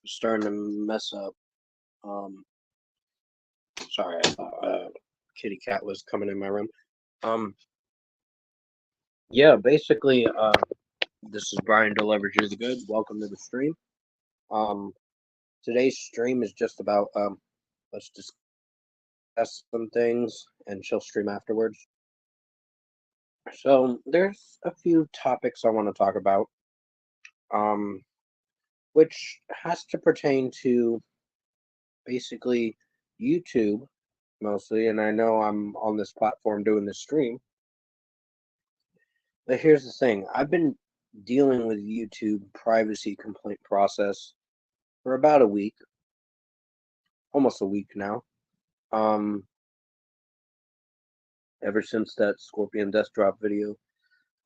starting to mess up. Um, Sorry, I thought kitty cat was coming in my room. Um, yeah, basically, this is Brian Deleverages the Good. Welcome to the stream. Um, Today's stream is just about let's discuss some things, and she'll stream afterwards. So there's a few topics I want to talk about, um, which has to pertain to basically YouTube mostly, and I know I'm on this platform doing this stream. But here's the thing. I've been dealing with YouTube privacy complaint process for about a week, almost a week now. Um, Ever since that Scorpion Death Drop video,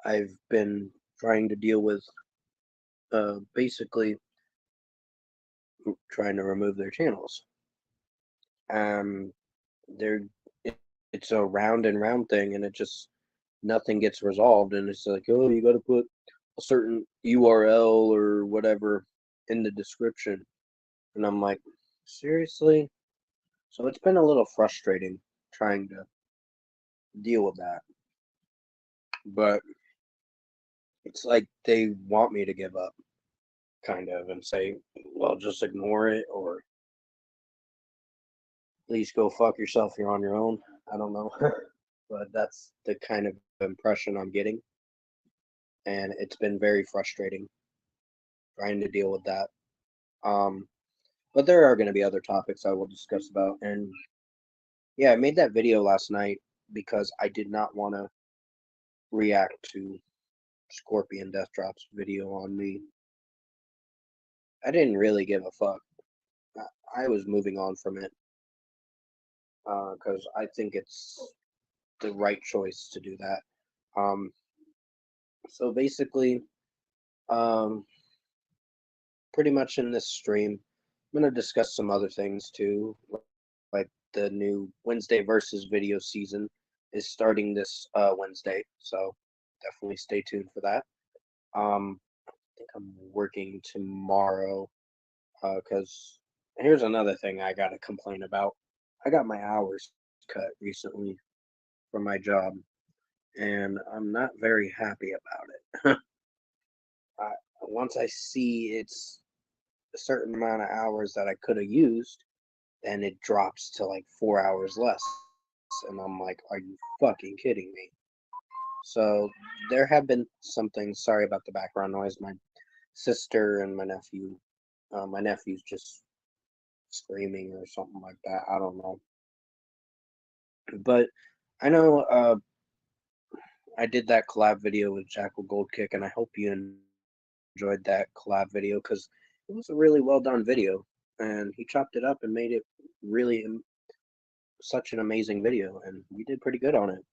I've been trying to deal with basically trying to remove their channels. Um, they're it's a round and round thing, and it just nothing gets resolved. And it's like, oh, you got to put a certain URL or whatever in the description, and I'm like, seriously? So it's been a little frustrating trying to deal with that. But it's like they want me to give up, kind of, and say, well, just ignore it, or at least go fuck yourself, you're on your own. I don't know. But that's the kind of impression I'm getting. And it's been very frustrating trying to deal with that. Um, but there are going to be other topics I will discuss about. And yeah, I made that video last night because I did not want to react to Scorpion Death Drop's video on me. I didn't really give a fuck. I was moving on from it because I think it's the right choice to do that. Um, so basically, um, pretty much in this stream, I'm going to discuss some other things too, like the new Wednesday versus video season is starting this Wednesday, so definitely stay tuned for that. I think I'm working tomorrow because here's another thing I got to complain about. I got my hours cut recently from my job, and I'm not very happy about it. I, Once I see it's a certain amount of hours that I could have used, then it drops to like 4 hours less. And I'm like, are you fucking kidding me? So there have been some things. Sorry about the background noise. My sister and my nephew's just screaming or something like that. I don't know. But I know I did that collab video with Jackal Goldkick, and I hope you enjoyed that collab video because it was a really well done video, and he chopped it up and made it really such an amazing video, and we did pretty good on it,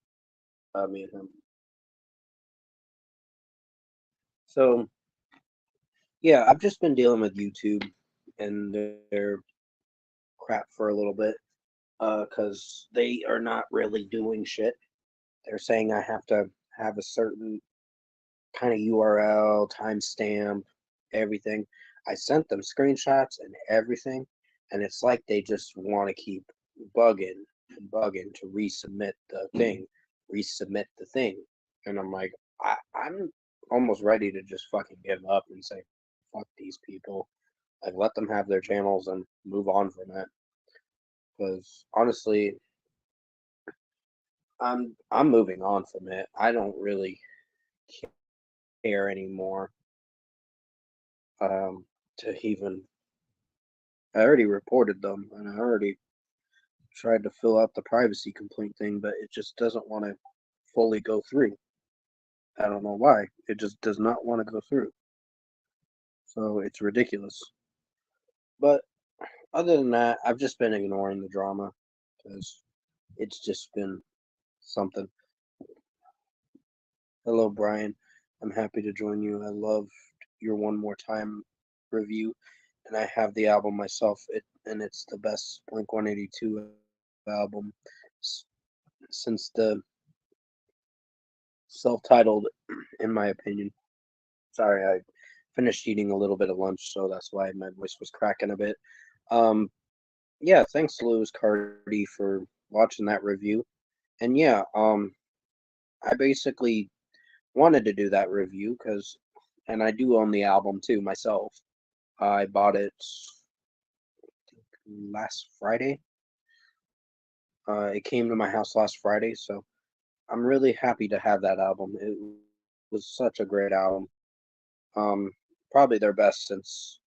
me and him. So yeah, I've just been dealing with YouTube and their crap for a little bit, because they are not really doing shit. They're saying I have to have a certain kind of URL, timestamp, everything. I sent them screenshots and everything, and it's like they just want to keep bugging and bugging to resubmit the thing. And I'm like, I'm almost ready to just fucking give up and say, fuck these people. Like, let them have their channels and move on from it. Because honestly, I'm moving on from it. I don't really care anymore. To even I already reported them and I already tried to fill out the privacy complaint thing, but it just doesn't want to fully go through. I don't know why. It just does not want to go through. So it's ridiculous. But other than that, I've just been ignoring the drama because it's just been something. Hello, Brian. I'm happy to join you. I loved your One More Time review, and I have the album myself. It's the best Blink 182 album since the self-titled, in my opinion. Sorry, I finished eating a little bit of lunch, so that's why my voice was cracking a bit. Um, yeah, thanks, Lewis Cardi, for watching that review. And yeah, I basically wanted to do that review and I do own the album too myself. I bought it last Friday. It came to my house last Friday, so I'm really happy to have that album. It was such a great album. Um, Probably their best since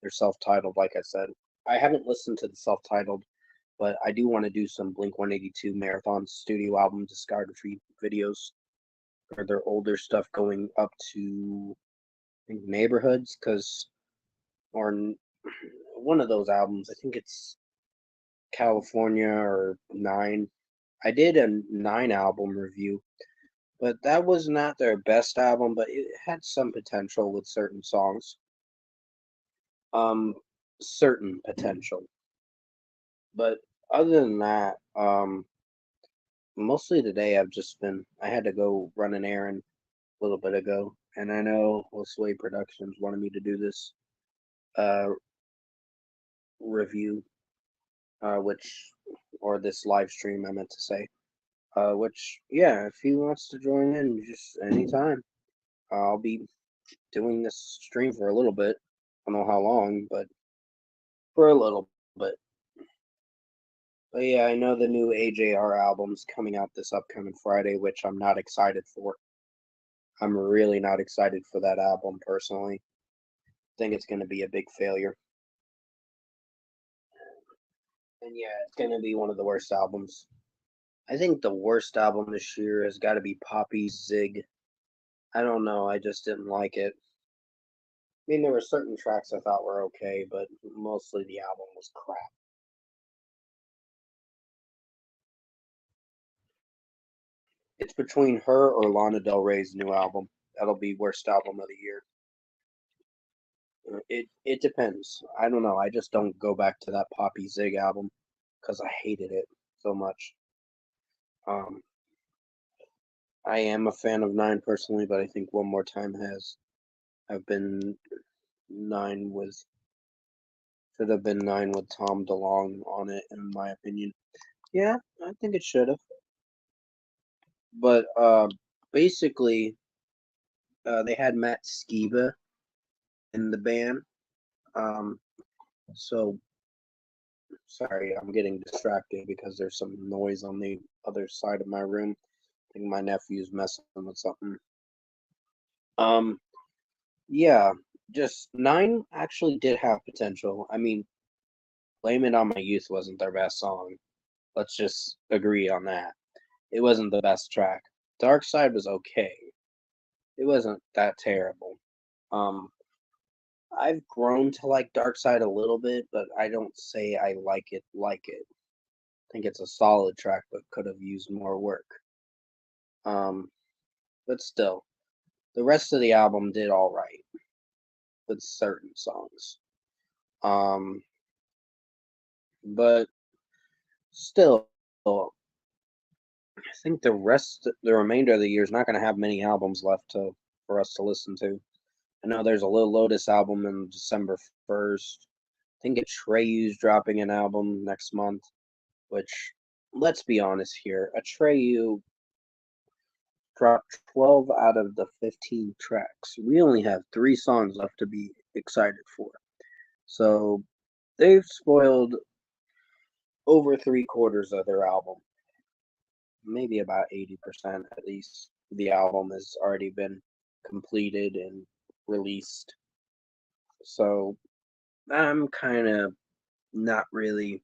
they're self-titled, like I said. I haven't listened to the self-titled, but I do want to do some Blink-182 marathon studio album discography videos or their older stuff going up to I think Neighborhoods, one of those albums. I think it's California or Nine. I did a Nine album review, but that was not their best album, but it had some potential with certain songs. Um, certain potential. But other than that, mostly today I had to go run an errand a little bit ago, and I know Sway Productions wanted me to do this uh review, which or this live stream I meant to say. Which yeah, if he wants to join in, just anytime. I'll be doing this stream for a little bit. I don't know how long, but for a little bit. But yeah, I know the new AJR album's coming out this upcoming Friday, which I'm not excited for. I'm really not excited for that album personally. I think it's going to be a big failure. And yeah, it's going to be one of the worst albums. I think the worst album this year has got to be Poppy's Zig. I don't know, I just didn't like it. I mean, there were certain tracks I thought were okay, but mostly the album was crap. It's between her or Lana Del Rey's new album. That'll be worst album of the year. It depends. I don't know. I just don't go back to that Poppy Zig album because I hated it so much. Um, I am a fan of Nine personally, but I think One More Time have been Nine with should have been Nine with Tom DeLonge on it, in my opinion. Yeah, I think it should have. But basically, they had Matt Skiba in the band. Um, so sorry, I'm getting distracted because there's some noise on the other side of my room. I think my nephew's messing with something. Um, yeah, just Nine actually did have potential. I mean, Blame It On My Youth wasn't their best song. Let's just agree on that. It wasn't the best track. Dark Side was okay. It wasn't that terrible. Um, I've grown to like Dark Side a little bit, but I don't say I like it like it. I think it's a solid track, but could have used more work. But still, the rest of the album did all right with certain songs. Um, but still, I think the remainder of the year is not going to have many albums left for us to listen to. I know there's a Lil Lotus album in December 1st. I think Atreyu's dropping an album next month, which, let's be honest here, Atreyu dropped 12 out of the 15 tracks. We only have 3 songs left to be excited for. So they've spoiled over 3/4 of their album. Maybe about 80% at least. The album has already been completed and released. So I'm kind of not really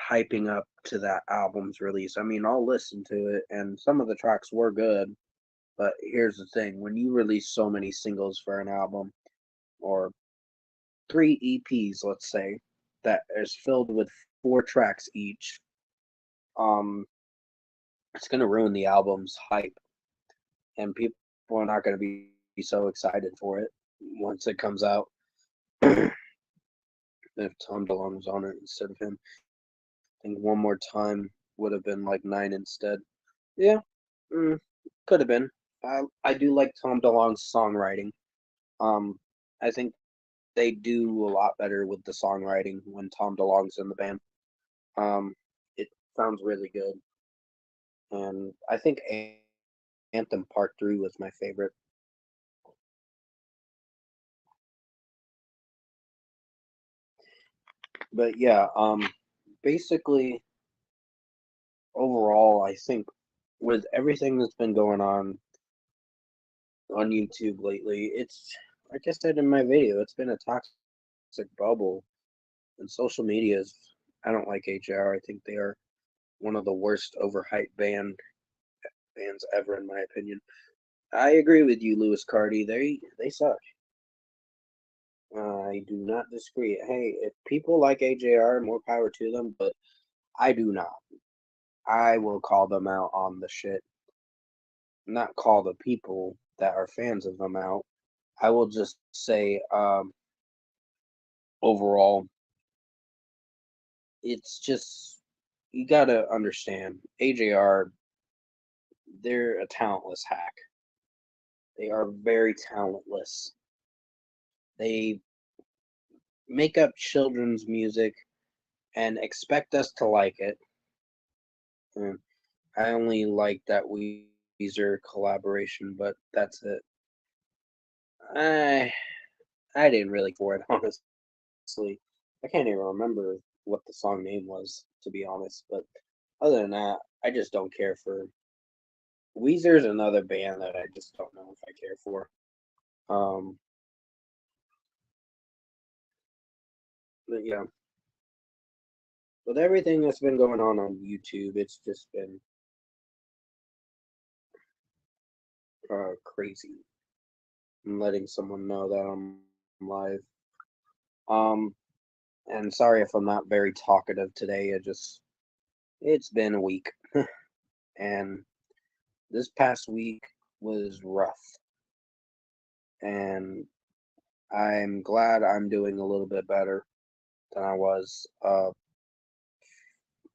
hyping up to that album's release. I mean, I'll listen to it, and some of the tracks were good. But here's the thing: when you release so many singles for an album, or 3 EPs, let's say, that is filled with 4 tracks each, it's gonna ruin the album's hype, and people are not gonna be so excited for it once it comes out. If Tom DeLonge was on it instead of him, I think One More Time would have been like 9 instead. Yeah, could have been. I do like Tom DeLonge's songwriting. I think they do a lot better with the songwriting when Tom DeLonge's in the band. It sounds really good, and I think Anthem Part 3 was my favorite. But yeah, basically, overall, I think with everything that's been going on YouTube lately, it's like I said in my video, it's been a toxic bubble, and social media is. I don't like AJR. I think they are one of the worst overhyped bands ever, in my opinion. I agree with you, Louis Carty. They suck. I do not disagree. Hey, if people like AJR, more power to them, but I do not. I will call them out on the shit. Not call the people that are fans of them out. I will just say, overall, it's just you gotta understand AJR. They're a talentless hack. They are very talentless. They make up children's music and expect us to like it. And I only like that Weezer collaboration, but that's it. I I didn't really for it, honestly. I can't even remember what the song name was, to be honest. But other than that, I just don't care for Weezer's another band that I just don't know if I care for. Um, but yeah, with everything that's been going on YouTube, it's just been crazy. I'm letting someone know that I'm live. Um, and sorry if I'm not very talkative today. It's been a week, and this past week was rough, and I'm glad I'm doing a little bit better than I was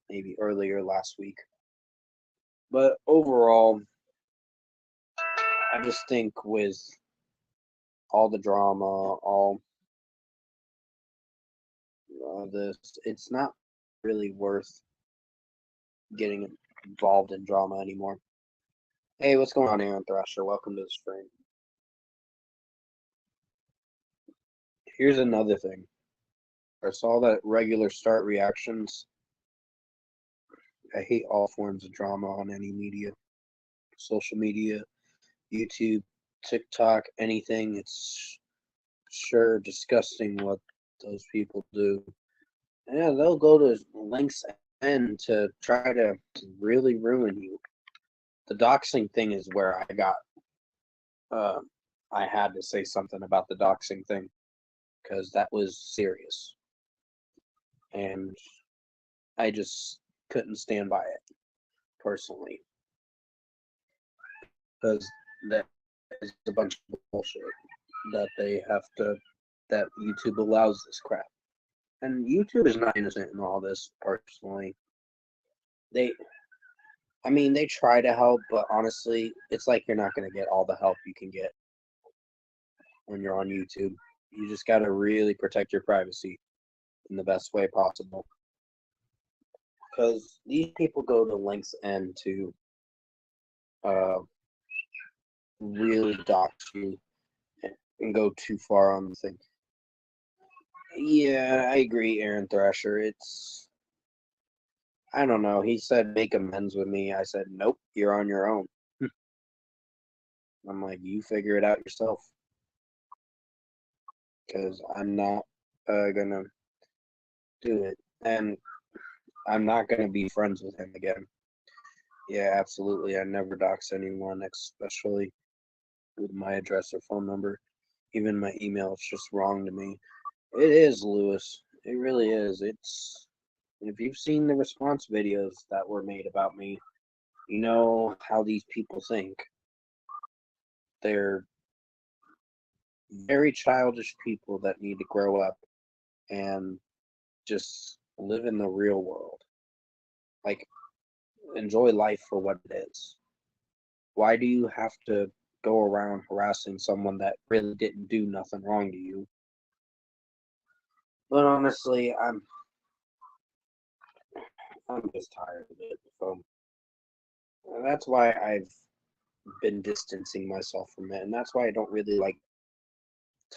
maybe earlier last week. But overall, I just think with all the drama, all this, it's not really worth getting involved in drama anymore. Hey, what's going on, Aaron Thrasher? Welcome to the stream. Here's another thing. I saw that regular start reactions. I hate all forms of drama on any media, social media, YouTube, TikTok, anything. It's sure disgusting what those people do. Yeah, they'll go to lengths end to try to really ruin you. The doxing thing is where uh, I had to say something about the doxing thing because that was serious. And I just couldn't stand by it personally because that is a bunch of bullshit that they have to, that YouTube allows this crap. And YouTube is not innocent in all this personally. They, I mean, they try to help, but honestly, it's like you're not going to get all the help you can get when you're on YouTube. You just got to really protect your privacy in the best way possible. Because these people go to lengths end to uh, really dox you and go too far on the thing. Yeah, I agree, Aaron Thrasher. I don't know. He said make amends with me. I said, nope, you're on your own. I'm like, you figure it out yourself. Because I'm not gonna do it. And I'm not gonna be friends with him again. Yeah, absolutely. I never dox anyone, especially with my address or phone number. Even my email, it's just wrong to me. It is, Lewis. It really is. It's if you've seen the response videos that were made about me, you know how these people think. They're very childish people that need to grow up and just live in the real world. Like, enjoy life for what it is. Why do you have to go around harassing someone that really didn't do nothing wrong to you. But honestly, I'm just tired of it. So that's why I've been distancing myself from it, and that's why I don't really like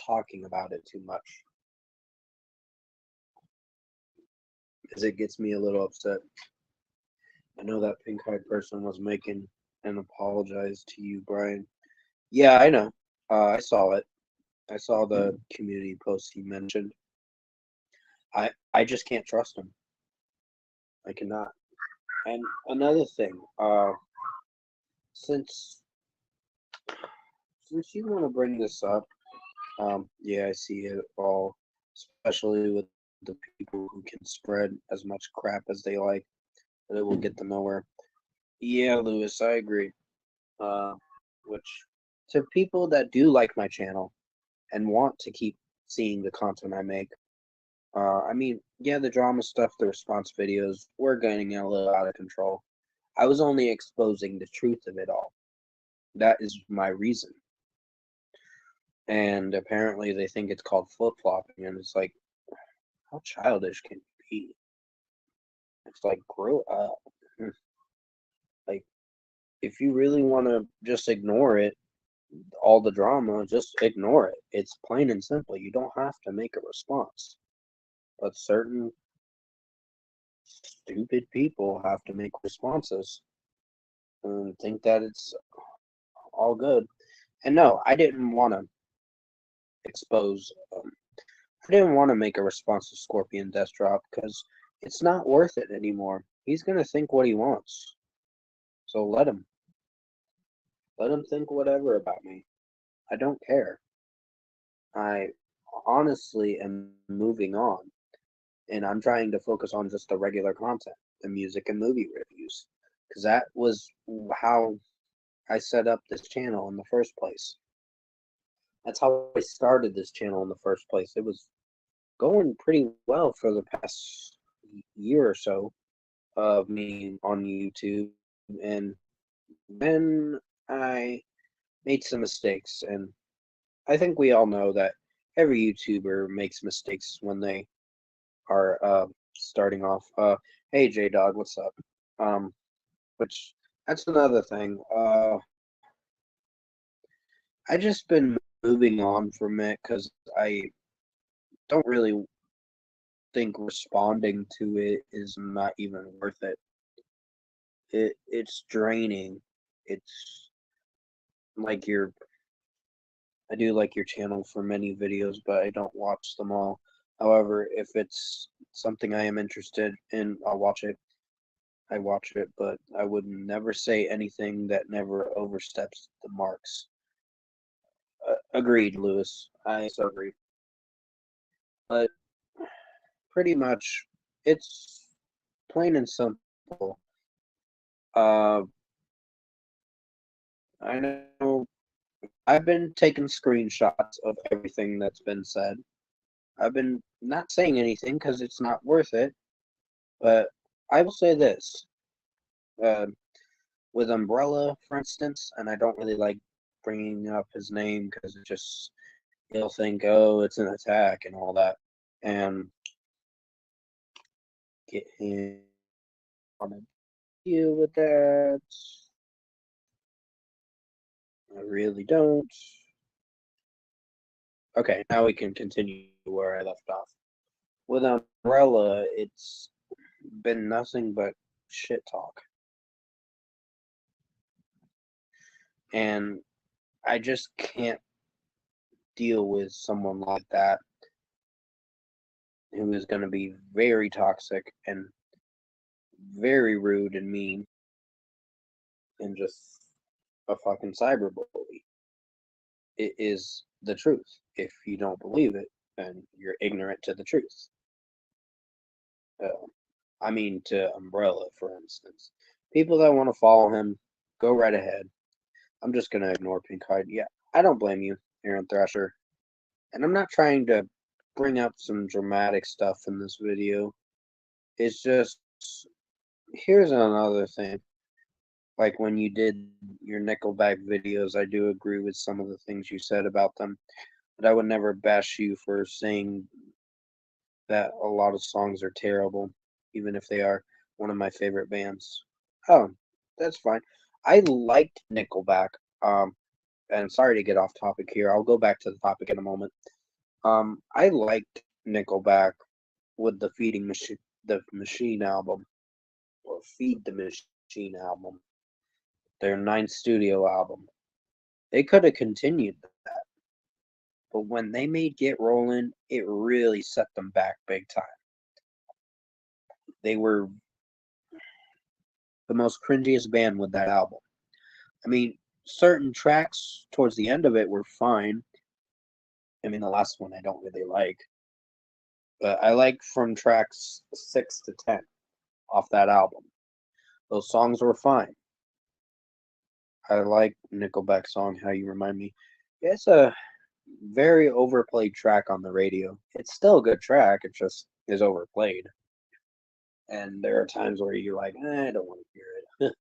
talking about it too much, because it gets me a little upset. I know that pink-eyed person was making an apologize to you, Brian. Yeah, I know. I saw it. I saw the community post he mentioned. I just can't trust him. I cannot. And another thing, since since you want to bring this up, yeah, I see it all, especially with the people who can spread as much crap as they like, but it will get them nowhere. Yeah, Lewis, I agree. Uh, which to people that do like my channel and want to keep seeing the content I make, I mean, yeah, the drama stuff, the response videos, were getting a little out of control. I was only exposing the truth of it all. That is my reason. And apparently they think it's called flip-flopping, and it's like, how childish can you be? It's like, grow up. Like, if you really want to just ignore it, all the drama, just ignore it. It's plain and simple. You don't have to make a response. But certain stupid people have to make responses and think that it's all good. And no, I didn't want to expose. I didn't want to make a response to Scorpion Death Drop because it's not worth it anymore. He's gonna think what he wants. So let him. Let him think whatever about me. I don't care. I honestly am moving on, and I'm trying to focus on just the regular content, the music and movie reviews, because that was how I set up this channel in the first place. That's how I started this channel in the first place. It was going pretty well for the past year or so of me on YouTube, and then I made some mistakes, and I think we all know that every YouTuber makes mistakes when they are starting off. Hey J Dog, what's up? Um, which that's another thing. I just been moving on from it because I don't really think responding to it is not even worth it. It's draining. It's like your I do like your channel for many videos, but I don't watch them all. However, if it's something I am interested in, I'll watch it. I watch it, but I would never say anything that never oversteps the marks. Agreed, Lewis. I so agree. But pretty much, it's plain and simple. Uh, I know I've been taking screenshots of everything that's been said. I've been not saying anything because it's not worth it, but I will say this. Uh, with Umbrella, for instance, and I don't really like bringing up his name because it just he'll think, oh, it's an attack and all that, and get him on to deal with that. I really don't. Okay, now we can continue where I left off. With Umbrella, it's been nothing but shit talk, and I just can't deal with someone like that who is going to be very toxic and very rude and mean and just a fucking cyberbully. It is the truth. If you don't believe it, then you're ignorant to the truth. I mean, to Umbrella, for instance. People that want to follow him, go right ahead. I'm just going to ignore Pink Hyde. Yeah, I don't blame you, Aaron Thrasher. And I'm not trying to bring up some dramatic stuff in this video. It's just, here's another thing. Like when you did your Nickelback videos, I do agree with some of the things you said about them, but I would never bash you for saying that a lot of songs are terrible, even if they are one of my favorite bands. Oh, that's fine. I liked Nickelback. Um, and sorry to get off topic here. I'll go back to the topic in a moment. I liked Nickelback with the Machine album, or Feed the Machine album, their ninth studio album. They could have continued that, but when they made Get Rollin', it really set them back big time. They were the most cringiest band with that album. I mean, certain tracks towards the end of it were fine. I mean, the last one I don't really like, but I like from tracks 6 to 10 off that album. Those songs were fine. I like Nickelback song "How You Remind Me." It's a very overplayed track on the radio. It's still a good track. It just is overplayed, and there are times where you're like, I don't want to hear it.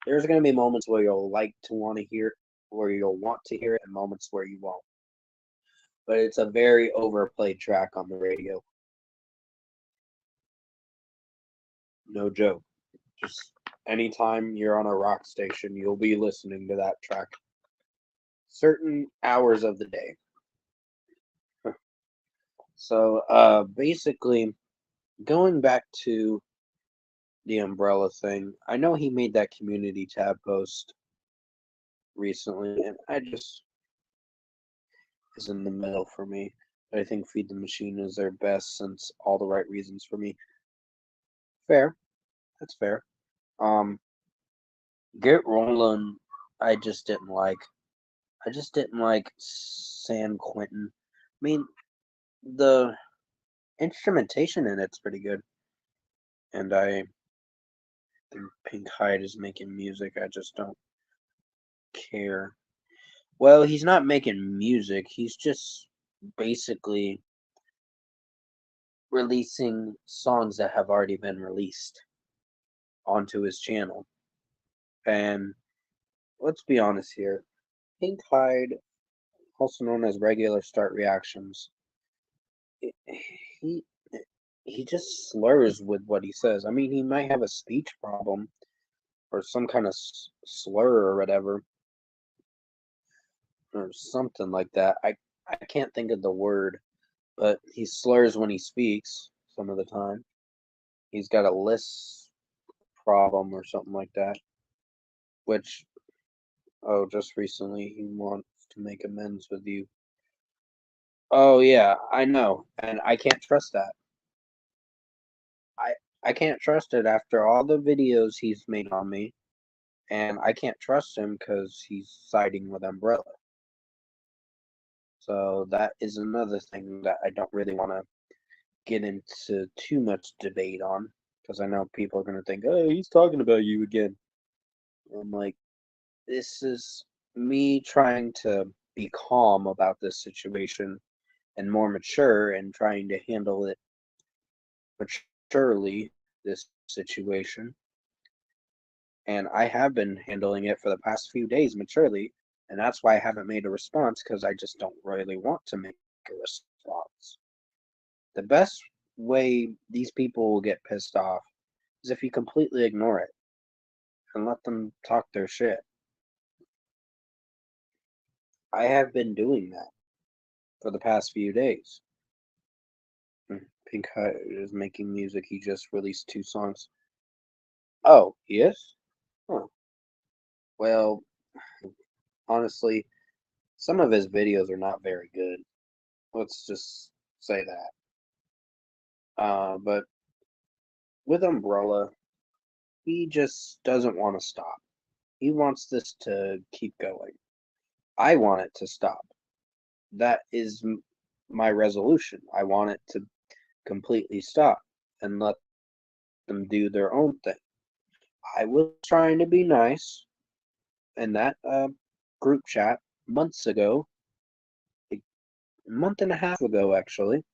There's going to be moments where you'll like to want to hear, where you'll want to hear it, and moments where you won't. But it's a very overplayed track on the radio. No joke. Just anytime you're on a rock station, you'll be listening to that track. Certain hours of the day. So, basically, going back to the umbrella thing, I know he made that community tab post recently, and I just is in the middle for me. I think Feed the Machine is their best since all the right reasons for me. Fair, that's fair. Um, Get Rollin', I just didn't like. I just didn't like San Quentin. I mean, the instrumentation in it's pretty good, and I think Pink Hyde is making music. I just don't care. Well, he's not making music. He's just basically releasing songs that have already been released onto his channel. And let's be honest here, Pink Hyde, also known as Regular Start Reactions, he he just slurs with what he says. I mean, he might have a speech problem or some kind of slur or whatever, or something like that. I can't think of the word, but he slurs when he speaks some of the time. He's got a lisp problem or something like that, which, oh, just recently he wants to make amends with you. Oh yeah, I know, and I can't trust that. I I can't trust it after all the videos he's made on me, and I can't trust him because he's siding with Umbrella. So that is another thing that I don't really want to get into too much debate on, because I know people are going to think, oh, he's talking about you again. I'm like, this is me trying to be calm about this situation and more mature and trying to handle it maturely, this situation. And I have been handling it for the past few days maturely, and that's why I haven't made a response, because I just don't really want to make a response. The best way these people will get pissed off is if you completely ignore it and let them talk their shit. I have been doing that for the past few days. Pink Hut is making music. He just released 2 songs. Oh, he is? Huh. Well, honestly, some of his videos are not very good. Let's just say that. But with Umbrella, he just doesn't want to stop. He wants this to keep going. I want it to stop. That is my resolution. I want it to completely stop and let them do their own thing. I was trying to be nice in that group chat months ago, a month and a half ago actually,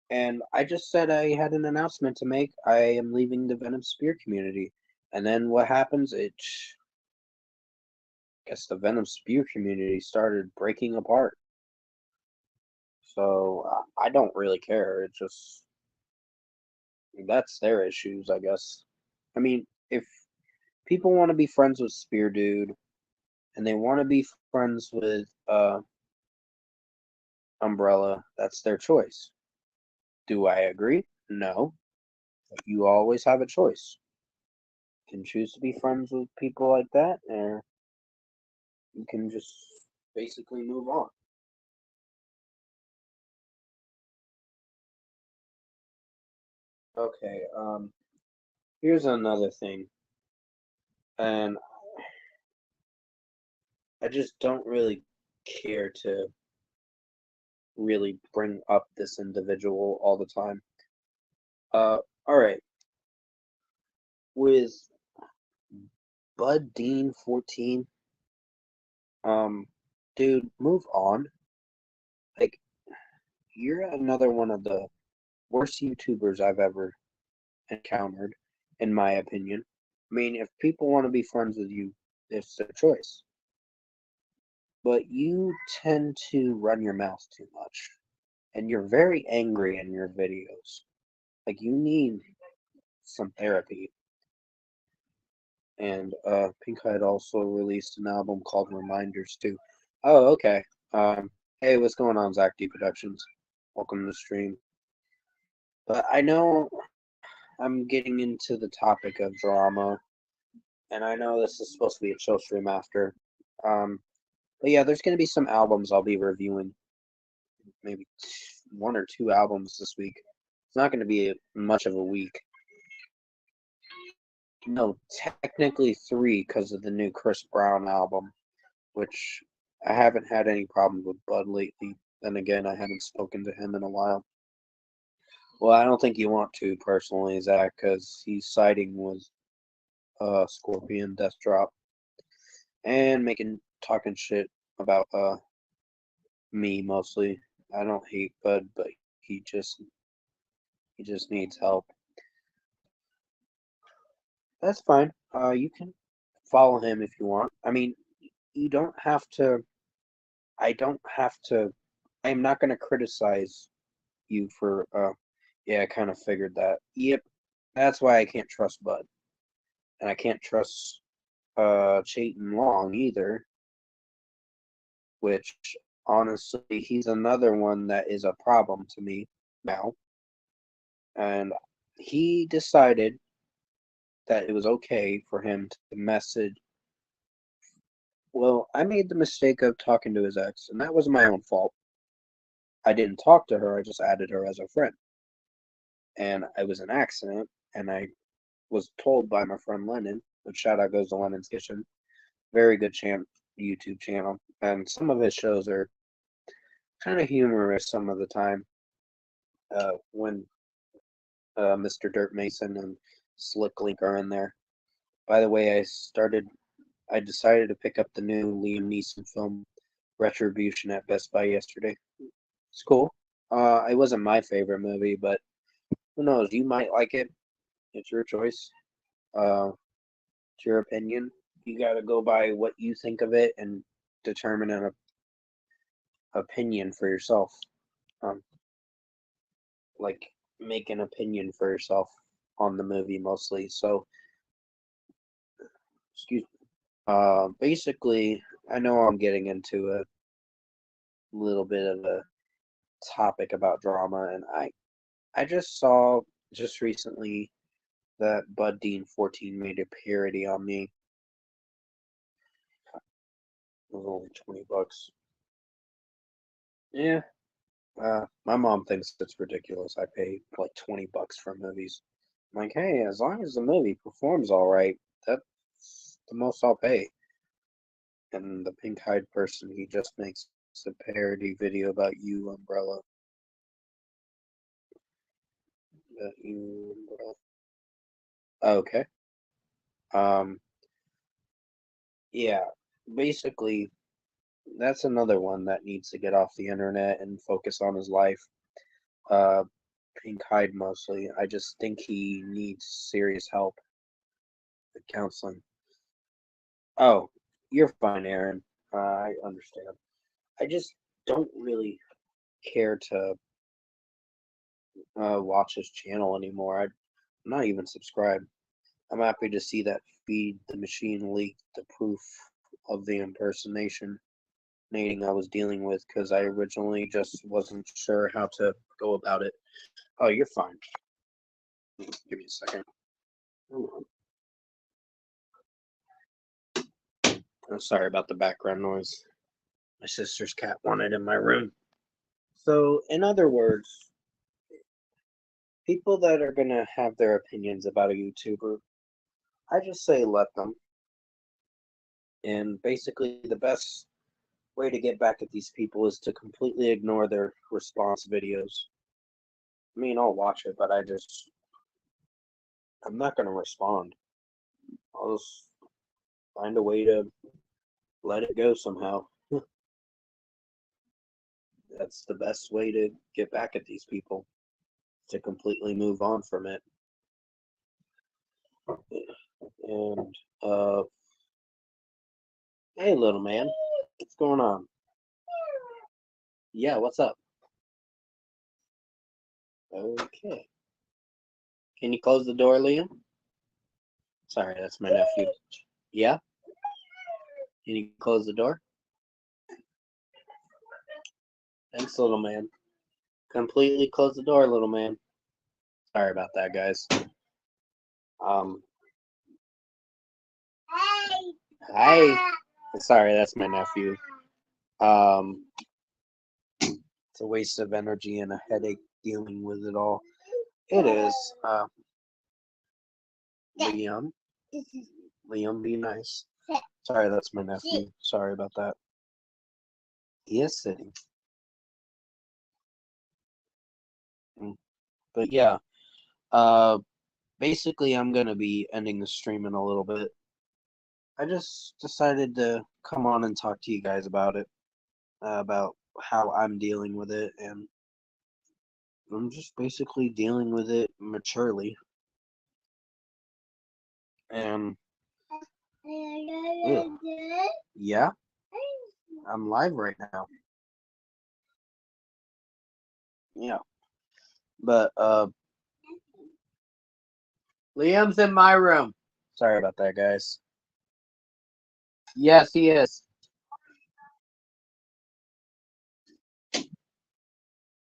and I just said I had an announcement to make. I am leaving the Venom Spear community, And then what happens? I guess the Venom Spear community started breaking apart. So I don't really care. It just that's their issues, I guess. I mean, if people want to be friends with Spear Dude and they want to be friends with Umbrella, that's their choice. Do I agree? No. But you always have a choice. You can choose to be friends with people like that, or you can just basically move on. Okay, here's another thing, and I just don't really care to really bring up this individual all the time. All right, with Bud Dean 14, um, dude, move on. Like, you're another one of the worst YouTubers I've ever encountered, in my opinion. I mean, if people want to be friends with you, it's their choice. But you tend to run your mouth too much, and you're very angry in your videos. Like, you need some therapy. And Pinkhead also released an album called Reminders too. Oh, okay. Hey, what's going on, Zach D Productions? Welcome to the stream. But I know I'm getting into the topic of drama, and I know this is supposed to be a chill stream after. But yeah, there's gonna be some albums I'll be reviewing, maybe one or two albums this week. It's not gonna be much of a week. No, technically three because of the new Chris Brown album, which I haven't had any problems with Bud lately. Then again, I haven't spoken to him in a while. Well, I don't think you want to personally, Zach, because he's siding with Scorpion Death Drop and talking shit about me mostly. I don't hate Bud, but he just he just needs help. That's fine. You can follow him if you want. I mean, you don't have to. I don't have to. I'm not going to criticize you for. Yeah, I kind of figured that. Yep, that's why I can't trust Bud, and I can't trust Chayton Long either. Which honestly, he's another one that is a problem to me now. And he decided that it was okay for him to message. Well, I made the mistake of talking to his ex, and that was my own fault. I didn't talk to her, I just added her as a friend. And it was an accident, and I was told by my friend Lennon, which shout out goes to Lennon's Kitchen, very good YouTube channel, and some of his shows are kind of humorous some of the time. When Mr. Dirt Mason and Slick Link are in there. By the way, I decided to pick up the new Liam Neeson film Retribution at Best Buy yesterday. It's cool. It wasn't my favorite movie, but who knows? You might like it. It's your choice. It's your opinion. You got to go by what you think of it and determine an opinion for yourself. Um, like make an opinion for yourself on the movie mostly. So, excuse me. Basically, I know I'm getting into a little bit of a topic about drama, and I just saw just recently that Bud Dean 14 made a parody on me. It was only $20. Yeah. My mom thinks it's ridiculous. I pay like $20 for movies. I'm like, hey, as long as the movie performs all right, that's the most I'll pay. And the pink-eyed person, he just makes a parody video about you, Umbrella. That you, Umbrella. Okay. Um. Yeah. Basically, that's another one that needs to get off the internet and focus on his life. Uh, Pink Hyde mostly. I just think he needs serious help. counseling. Oh, you're fine, Aaron. I understand. I just don't really care to watch his channel anymore. I'm not even subscribed. I'm happy to see that Feed the Machine leaked the proof of the impersonation I was dealing with because I originally just wasn't sure how to go about it. Oh, you're fine. Give me a second. I'm sorry about the background noise. My sister's cat wanted in my room. So, in other words, people that are going to have their opinions about a YouTuber, I just say let them. And basically, the best way to get back at these people is to completely ignore their response videos. I mean, I'll watch it, but I'm not going to respond. I'll just find a way to let it go somehow. That's the best way to get back at these people, to completely move on from it. And, hey, little man, what's going on? Yeah, what's up? Okay. Can you close the door, Liam? Sorry, that's my nephew. Yeah? Can you close the door? Thanks, little man. Completely close the door, little man. Sorry about that, guys. Hi. Sorry, that's my nephew. It's a waste of energy and a headache dealing with it all. It is. Liam. Liam, be nice. Sorry, that's my nephew. Sorry about that. He is sitting. But yeah, basically I'm gonna be ending the stream in a little bit. I just decided to come on and talk to you guys about it, about how I'm dealing with it, and I'm just basically dealing with it maturely. And yeah, I'm live right now. Yeah, but Liam's in my room. Sorry about that, guys. Yes, he is.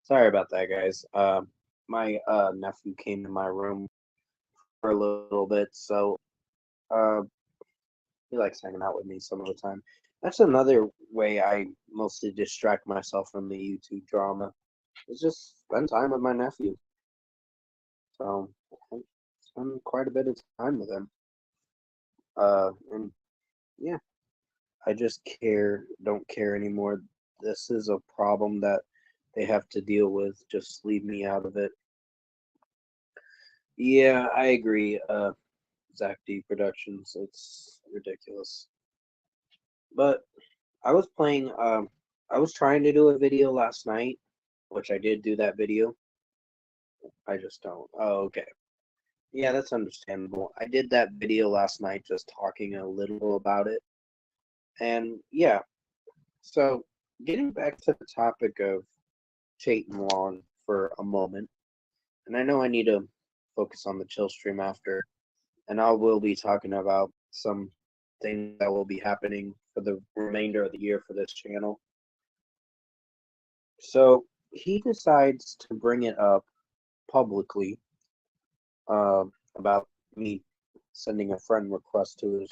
Sorry about that, guys. My nephew came to my room for a little bit, so he likes hanging out with me some of the time. That's another way I mostly distract myself from the YouTube drama. Is just spend time with my nephew. So I spend quite a bit of time with him. And yeah, I just don't care anymore. This is a problem that they have to deal with. Just leave me out of it. Yeah, I agree. Zach D Productions, it's ridiculous. But I was playing. I was trying to do a video last night, which I did do that video. I just don't. Oh, okay. Yeah, that's understandable. I did that video last night, just talking a little about it, and yeah. So getting back to the topic of Chayton Long for a moment, and I know I need to focus on the chill stream after, and I will be talking about some things that will be happening for the remainder of the year for this channel. So he decides to bring it up publicly about me sending a friend request to his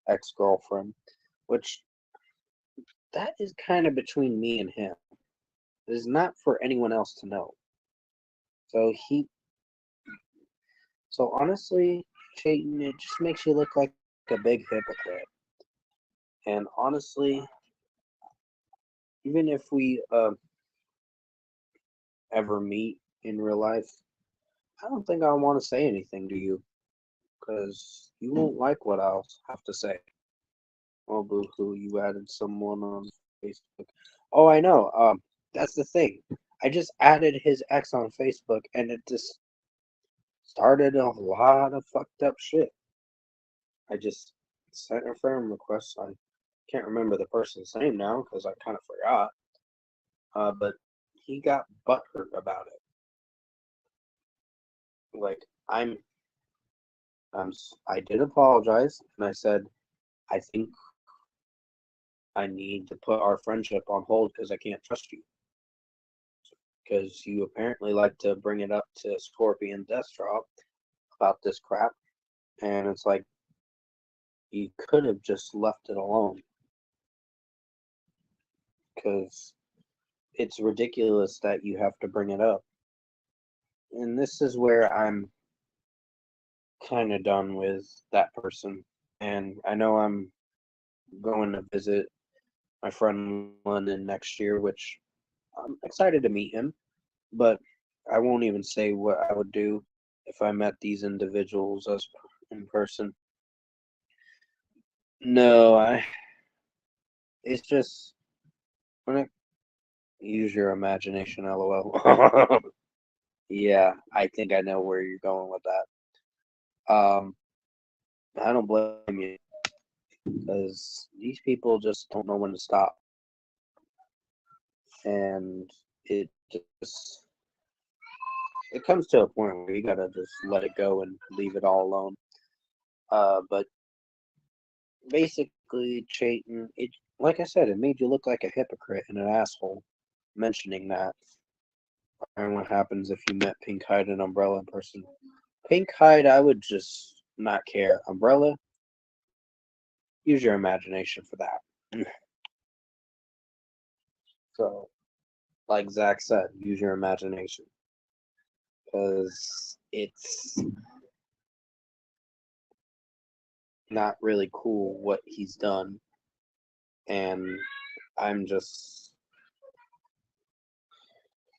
ex-girlfriend, which that is kind of between me and him. It is not for anyone else to know. So honestly, Chayton, it just makes you look like a big hypocrite. And honestly, even if we ever meet in real life, I don't think I want to say anything to you because you won't like what I'll have to say. Oh, boo-hoo, you added someone on Facebook. Oh, I know. That's the thing. I just added his ex on Facebook, and it just started a lot of fucked up shit. I just sent a friend request. I can't remember the person's name now because I kind of forgot. But he got butthurt about it. Like I did apologize, and I said I think I need to put our friendship on hold because I can't trust you. Because you apparently like to bring it up to Scorpion Death Drop about this crap, and it's like you could have just left it alone. Because it's ridiculous that you have to bring it up. And this is where I'm kind of done with that person. And I know I'm going to visit my friend London next year, which I'm excited to meet him, but I won't even say what I would do if I met these individuals as in person. No, it's just when I use your imagination, lol. Yeah, I think I know where you're going with that. I don't blame you because these people just don't know when to stop, and it just it comes to a point where you gotta just let it go and leave it all alone. But basically, Chayton, it like I said, it made you look like a hypocrite and an asshole mentioning that. And what happens if you met Pink Hide and Umbrella in person? Pink Hide, I would just not care. Umbrella, use your imagination for that. So, like Zach said, use your imagination because it's not really cool what he's done, and I'm just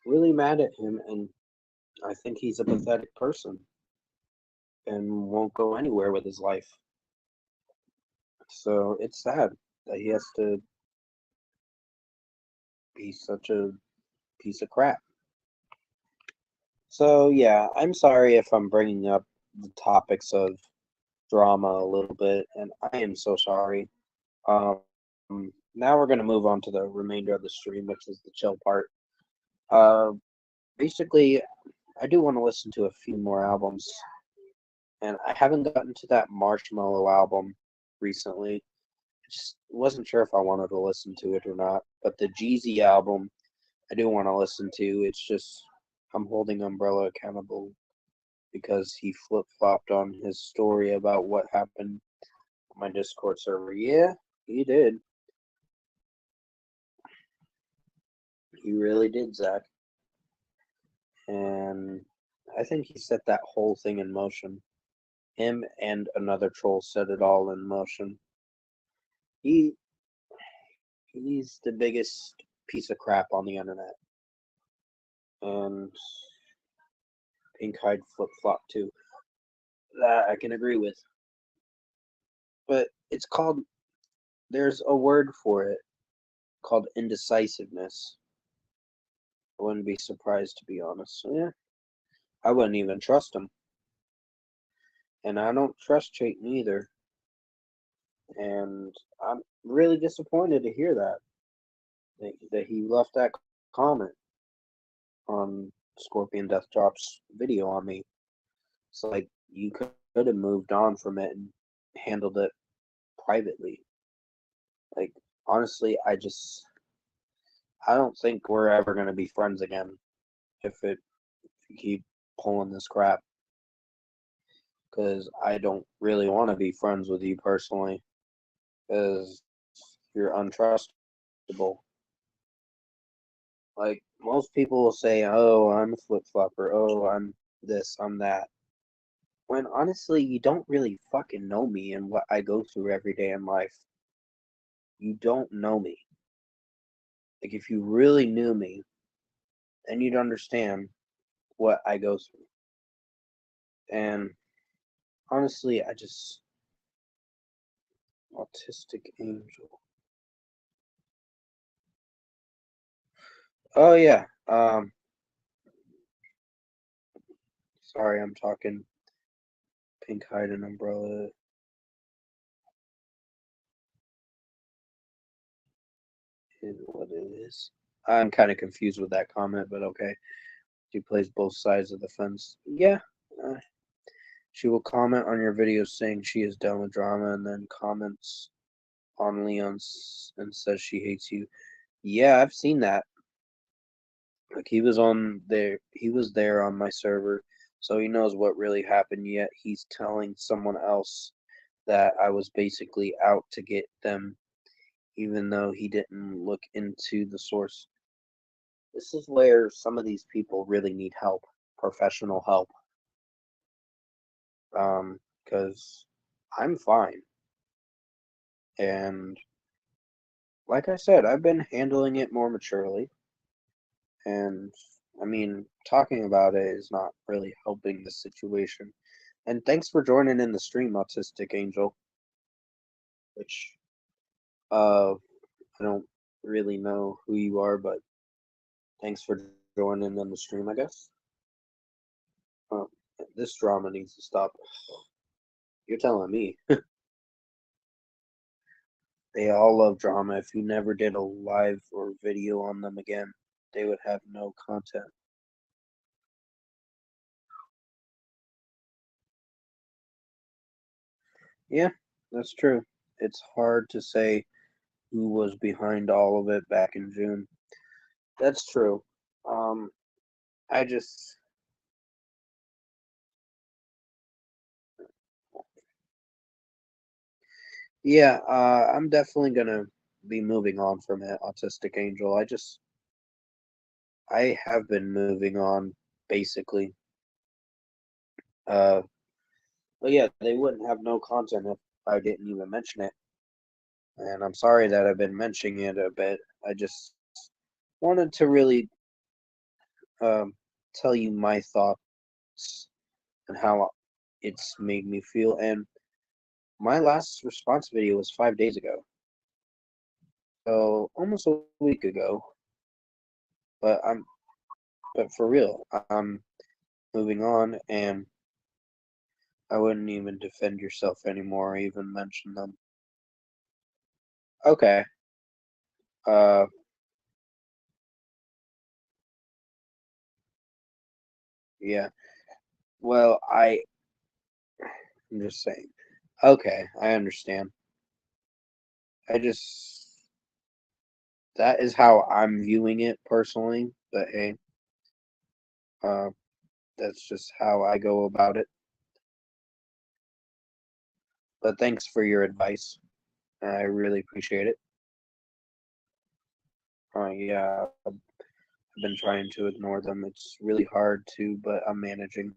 really mad at him, and I think he's a pathetic person and won't go anywhere with his life. So it's sad that he has to be such a piece of crap. So yeah, I'm sorry if I'm bringing up the topics of drama a little bit, and I am so sorry. Um, Now we're gonna move on to the remainder of the stream, which is the chill part. Uh, Basically, I do want to listen to a few more albums, and I haven't gotten to that Marshmello album recently. I just wasn't sure if I wanted to listen to it or not. But the Jeezy album, I do want to listen to. It's just I'm holding Umbrella accountable because he flip flopped on his story about what happened on my Discord server. Yeah, he did. He really did, Zach. And I think he set that whole thing in motion. Him and another troll set it all in motion. He he's the biggest piece of crap on the internet. And Pink Hide flip flop too. That I can agree with. But it's called there's a word for it called indecisiveness. I wouldn't be surprised to be honest. So, yeah. I wouldn't even trust him. And I don't trust Chayton either. And I'm really disappointed to hear that he left that comment on Scorpion Death Drop's video on me. It's like you could have moved on from it and handled it privately. Like honestly, I don't think we're ever gonna be friends again if you keep pulling this crap. Because I don't really want to be friends with you personally. Because you're untrustable. Like most people will say, "Oh, I'm a flip flopper. Oh, I'm this. I'm that." When honestly, you don't really fucking know me and what I go through every day in life. You don't know me. Like if you really knew me, then you'd understand what I go through. And honestly, I just autistic angel. Oh yeah. Sorry, I'm talking Pink Hide and Umbrella. is what it is. I'm kind of confused with that comment, but okay. She plays both sides of the fence. Yeah. Uh, she will comment on your videos saying she is done with drama and then comments on Leon's and says she hates you. Yeah, I've seen that. Like he was there on my server, so he knows what really happened, yet he's telling someone else that I was basically out to get them, even though he didn't look into the source. This is where some of these people really need help, professional help. Because I'm fine. And like I said, I've been handling it more maturely. And I mean, talking about it is not really helping the situation. And thanks for joining in the stream, Autistic Angel. Which I don't really know who you are, but thanks for joining in the stream, I guess. Oh, this drama needs to stop. You're telling me. They all love drama. If you never did a live or video on them again, they would have no content. Yeah, that's true. It's hard to say who was behind all of it back in June. That's true. Um, I just, yeah, I'm definitely gonna be moving on from it, Autistic Angel. I have been moving on, basically. Uh, but yeah, they wouldn't have no content if I didn't even mention it. And I'm sorry that I've been mentioning it a bit. I just wanted to really um, tell you my thoughts and how it's made me feel. And my last response video was 5 days ago, so almost a week ago. But for real, I'm moving on, and I wouldn't even defend yourself anymore, or even mention them. Okay. Uh, yeah. Well, I'm just saying. Okay, I understand. I just that is how I'm viewing it personally. But hey, uh, that's just how I go about it. But thanks for your advice. I really appreciate it. Yeah, I've been trying to ignore them. It's really hard to, but I'm managing.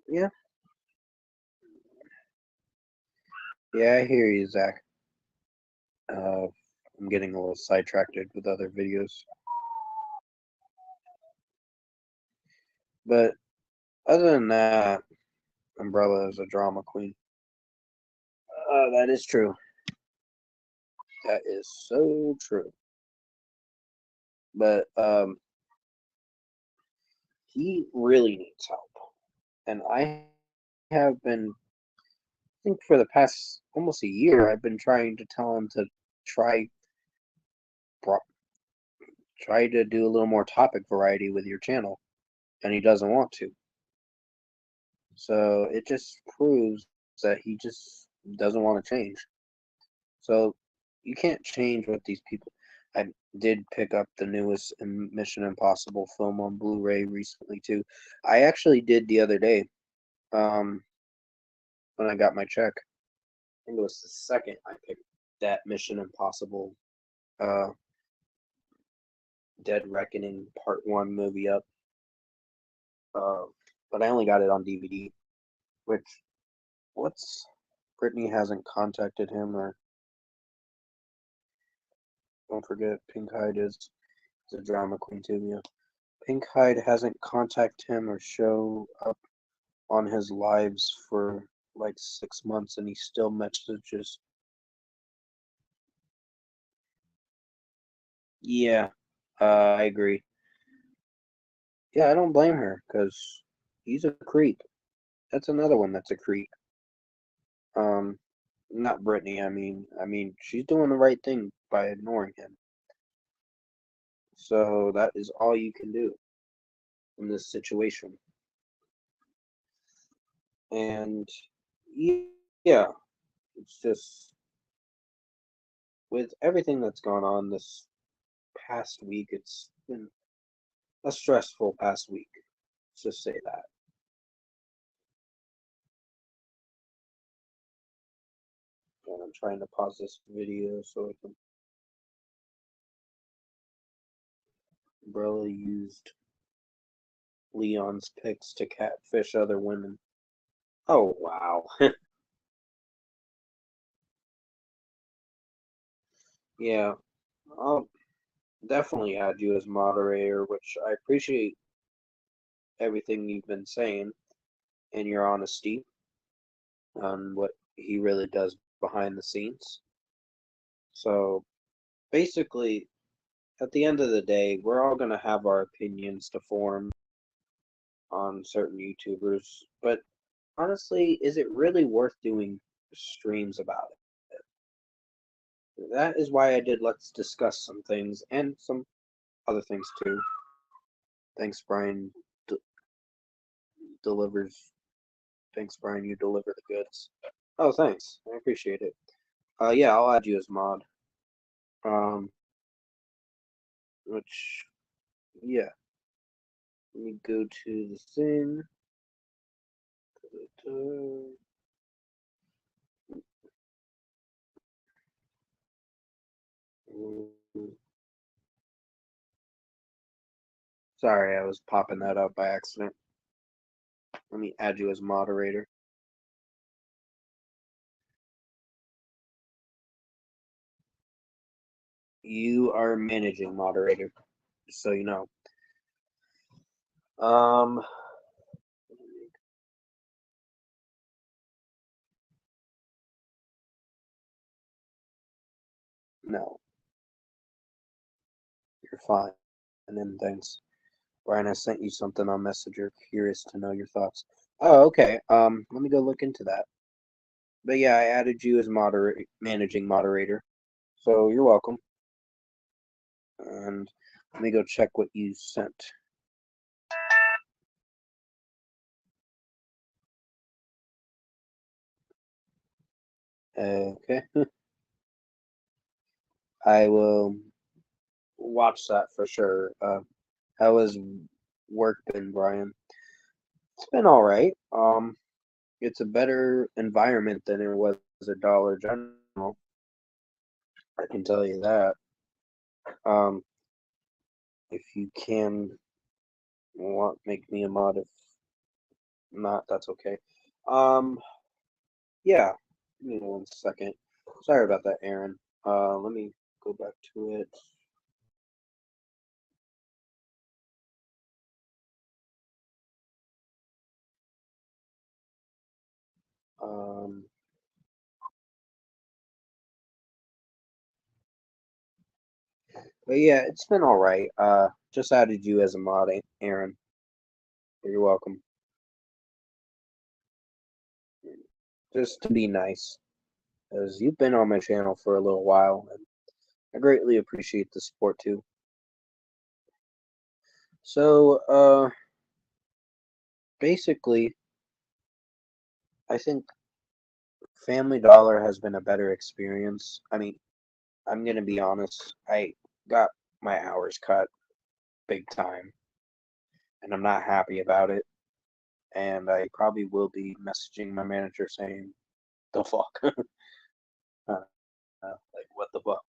Yeah, yeah, I hear you, Zach. Uh, I'm getting a little sidetracked with other videos. But other than that, Umbrella is a drama queen. That is true. That is so true. But he really needs help. And I have been, I think for the past almost a year, I've been trying to tell him to try try to do a little more topic variety with your channel, and he doesn't want to. So it just proves that he just doesn't want to change. So you can't change what these people. I did pick up the newest Mission Impossible film on Blu-ray recently too. I actually did the other day, um, when I got my check. I think it was the second I picked that Mission Impossible, uh, Dead Reckoning Part One movie up. Uh, but I only got it on DVD. Which what's Brittany hasn't contacted him, or don't forget Pink Hide is a drama queen too. Yeah. Pink Hide hasn't contacted him or show up on his lives for like 6 months, and he still messages. Yeah, I agree. Yeah, I don't blame her because he's a creep. That's another one that's a creep. Um, not Brittany. I mean, she's doing the right thing by ignoring him. So that is all you can do in this situation. And yeah, it's just with everything that's gone on this past week, it's been a stressful past week. Let's just say that. And I'm trying to pause this video so I can. Umbrella used Leon's pics to catfish other women. Oh, wow. Yeah, I'll definitely add you as moderator, which I appreciate everything you've been saying and your honesty on what he really does behind the scenes. So basically, at the end of the day, we're all going to have our opinions to form on certain YouTubers, but honestly, is it really worth doing streams about it? That is why I did Let's Discuss some things and some other things too. Thanks, Brian. Delivers. Thanks, Brian. You deliver the goods. Oh, thanks. I appreciate it. Yeah, I'll add you as mod. Um, which, yeah. Let me go to the thing. Sorry, I was popping that up by accident. Let me add you as moderator. You are managing moderator, just so you know. No, you're fine. And then thanks. Brian, I sent you something on Messenger. Curious to know your thoughts. Oh, okay. Let me go look into that. But yeah, I added you as managing moderator. So you're welcome. And let me go check what you sent. Okay. I will watch that for sure. How has work been, Brian? It's been all right. It's a better environment than it was at Dollar General. I can tell you that. Um, if you can make me a mod, if not, that's okay. Yeah. Give me 1 second. Sorry about that, Aaron. Let me go back to it. Um, but yeah, it's been all right. Just added you as a mod, Aaron. You're welcome. Just to be nice, as you've been on my channel for a little while, and I greatly appreciate the support too. So, basically, I think Family Dollar has been a better experience. I mean, I'm gonna be honest. I got my hours cut big time, and I'm not happy about it. And I probably will be messaging my manager saying, "The fuck." Like, what the fuck?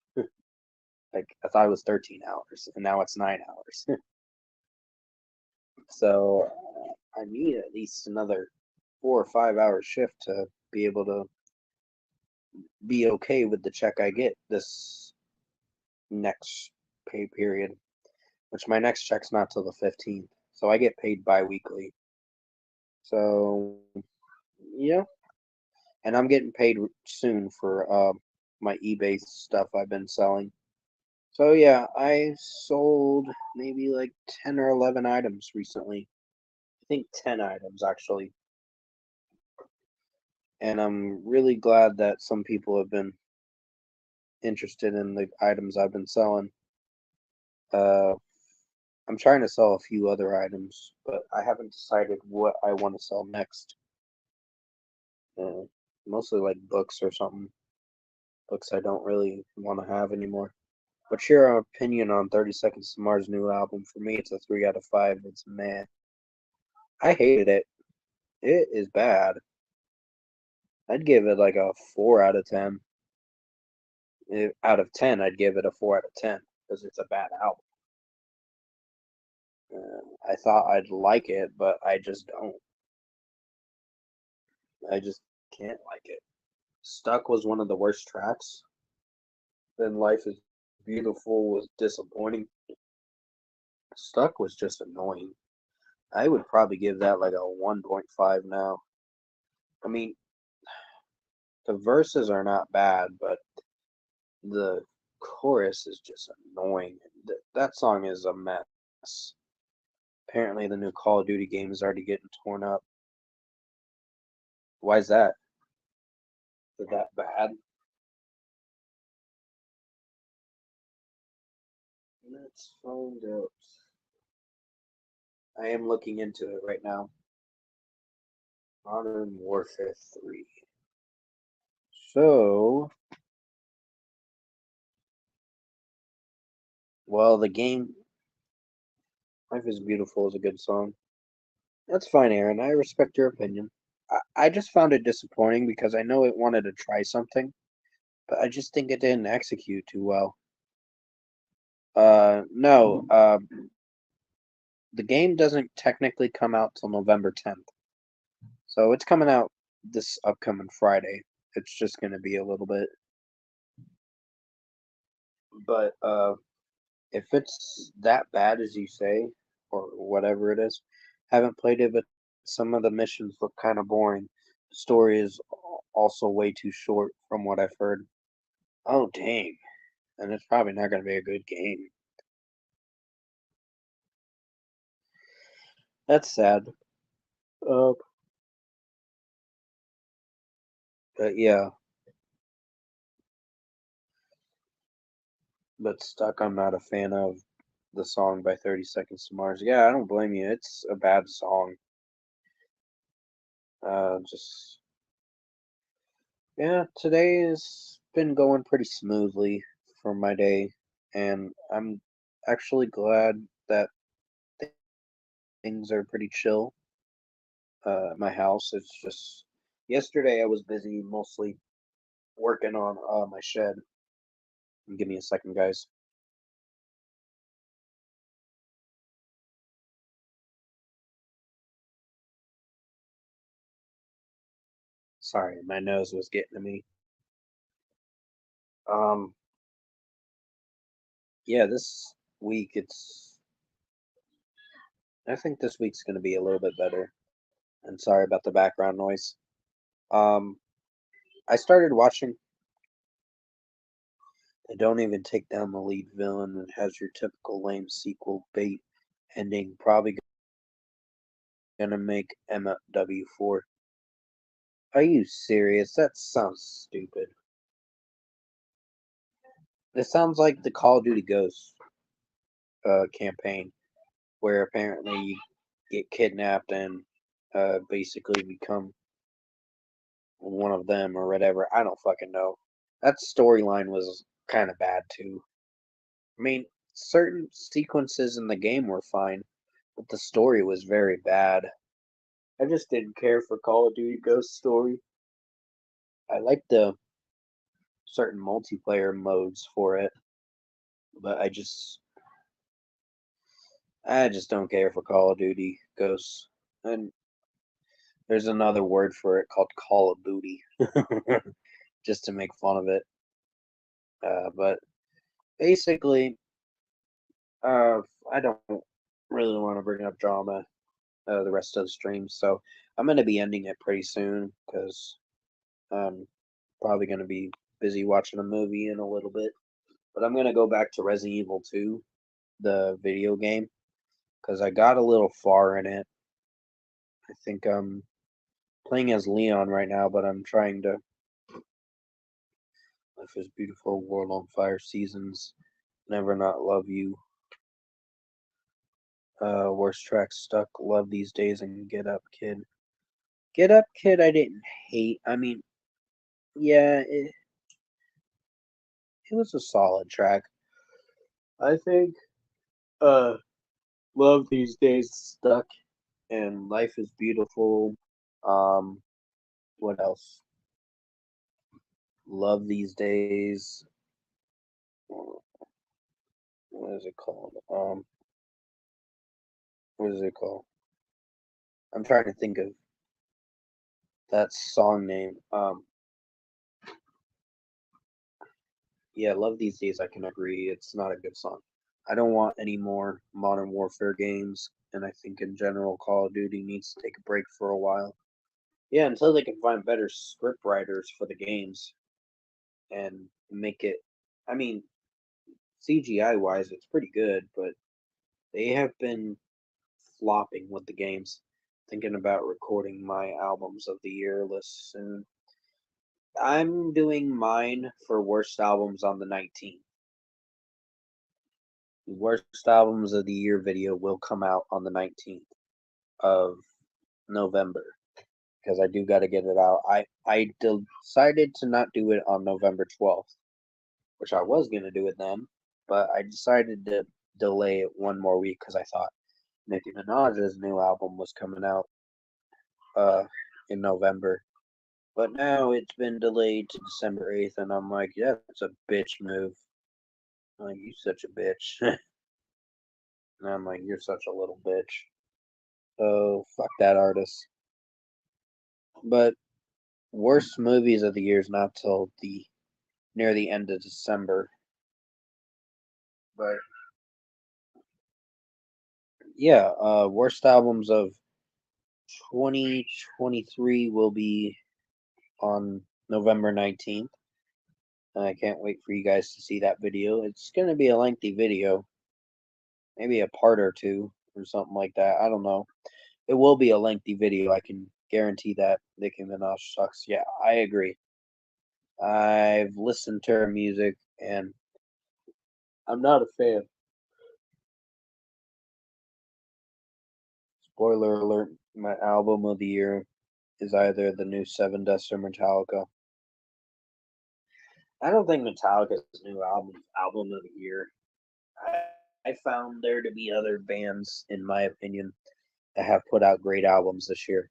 Like, I thought it was 13 hours, and now it's 9 hours. So I need at least another 4 or 5 hour shift to be able to be okay with the check I get this next pay period, which my next check's not till the 15th. So I get paid bi-weekly. So yeah, and I'm getting paid soon for my eBay stuff I've been selling. So yeah, I sold maybe like 10 or 11 items recently. I think 10 items actually. And I'm really glad that some people have been interested in the items I've been selling. I'm trying to sell a few other items, but I haven't decided what I want to sell next. Uh, Mostly like books or something. Books I don't really want to have anymore. What's your opinion on 30 Seconds to Mars' new album? For me, it's a 3 out of 5. It's meh. I hated it. It is bad. I'd give it like a 4 out of 10. Out of 10, I'd give it a 4 out of 10 because it's a bad album. I thought I'd like it, but I just don't. I just can't like it. Stuck was one of the worst tracks. Then Life is Beautiful was disappointing. Stuck was just annoying. I would probably give that like a 1.5 now. I mean, the verses are not bad, but the chorus is just annoying. That song is a mess. Apparently, the new Call of Duty game is already getting torn up. Why is that? Is that bad? Let's find out. I am looking into it right now. Modern Warfare 3. So, well, the game Life is Beautiful is a good song. That's fine, Aaron. I respect your opinion. I just found it disappointing because I know it wanted to try something, but I just think it didn't execute too well. No, the game doesn't technically come out till November 10th. So it's coming out this upcoming Friday. It's just going to be a little bit. But if it's that bad as you say, or whatever it is, haven't played it, but some of the missions look kind of boring. The story is also way too short from what I've heard. Oh, dang. And it's probably not going to be a good game. That's sad. Uh, but yeah, but Stuck, I'm not a fan of the song by 30 Seconds to Mars. Yeah, I don't blame you. It's a bad song. Just yeah, today has been going pretty smoothly for my day, and I'm actually glad that things are pretty chill. At my house, it's just yesterday I was busy mostly working on my shed. Give me a second, guys. Sorry, my nose was getting to me. Um, yeah, this week I think this week's gonna be a little bit better. And sorry about the background noise. Um, I started watching. They don't even take down the lead villain and has your typical lame sequel bait ending. Probably gonna make MW4. Are you serious? That sounds stupid. It sounds like the Call of Duty Ghosts campaign, where apparently you get kidnapped and basically become one of them or whatever. I don't fucking know. That storyline was kind of bad too. I mean, certain sequences in the game were fine, but the story was very bad. I just didn't care for Call of Duty Ghost Story. I liked the certain multiplayer modes for it, but I just don't care for Call of Duty Ghosts. And there's another word for it called Call of Booty, just to make fun of it. But basically, uh, I don't really want to bring up drama the rest of the stream, so I'm gonna be ending it pretty soon because I'm probably gonna be busy watching a movie in a little bit. But I'm gonna go back to Resident Evil 2, the video game, because I got a little far in it. I think I'm playing as Leon right now, but I'm trying to. Life is Beautiful, World on Fire, Seasons, Never Not Love You. Worst track stuck. Love These Days and Get Up Kid. Get Up Kid I didn't hate. I mean, yeah, it was a solid track. I think uh Love These Days stuck and Life is Beautiful. Um what else? Love These Days. What is it called? What is it called? I'm trying to think of that song name. Yeah, Love These Days I can agree it's not a good song. I don't want any more Modern Warfare games, and I think in general Call of Duty needs to take a break for a while. Yeah, until they can find better script writers for the games and make it. I mean, CGI wise, it's pretty good, but they have been flopping with the games. Thinking about recording my albums of the year list soon. I'm doing mine for worst albums on the 19th. The worst albums of the year video will come out on the 19th of November because I do got to get it out. I decided to not do it on November 12th, which I was going to do it then, but I decided to delay it one more week because I thought Nicki Minaj's new album was coming out uh in November. But now it's been delayed to December 8th, and I'm like, yeah, it's a bitch move. I'm like, you such a bitch. And I'm like, you're such a little bitch. So fuck that artist. But worst movies of the year is not till the near the end of December. But yeah, worst albums of 2023 will be on November 19th. And I can't wait for you guys to see that video. It's going to be a lengthy video, maybe a part or two or something like that. I don't know. It will be a lengthy video. I can guarantee that. Nicki Minaj sucks. Yeah, I agree. I've listened to her music and I'm not a fan. Spoiler alert, my album of the year is either the new Seven Dust or Metallica. I don't think Metallica's new album of the year. I found there to be other bands, in my opinion, that have put out great albums this year.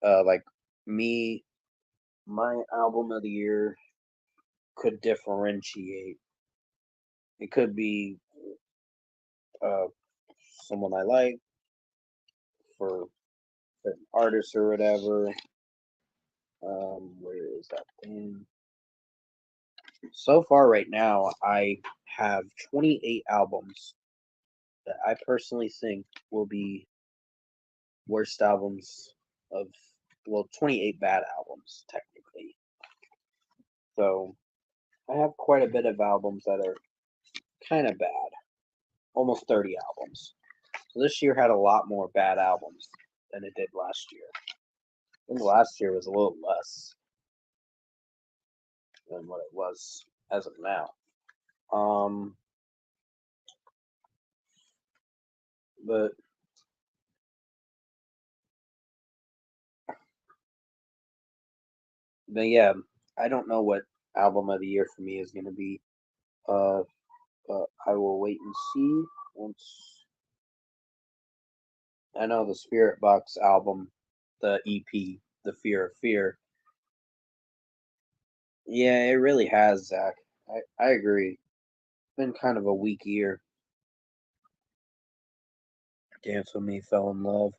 Like me, my album of the year could differentiate. It could be uh, someone I like for certain artists or whatever. Where is that band? So far, right now, I have 28 albums that I personally think will be worst albums of, well, 28 bad albums, technically. So I have quite a bit of albums that are kind of bad, almost 30 albums. So this year had a lot more bad albums than it did last year. I think last year was a little less than what it was as of now. Um, but yeah, I don't know what album of the year for me is going to be. Uh, I will wait and see once I know the Spirit Box album, the EP, The Fear of Fear. Yeah, it really has, Zach. I agree. It's been kind of a weak year. Dance with Me, Fell in Love,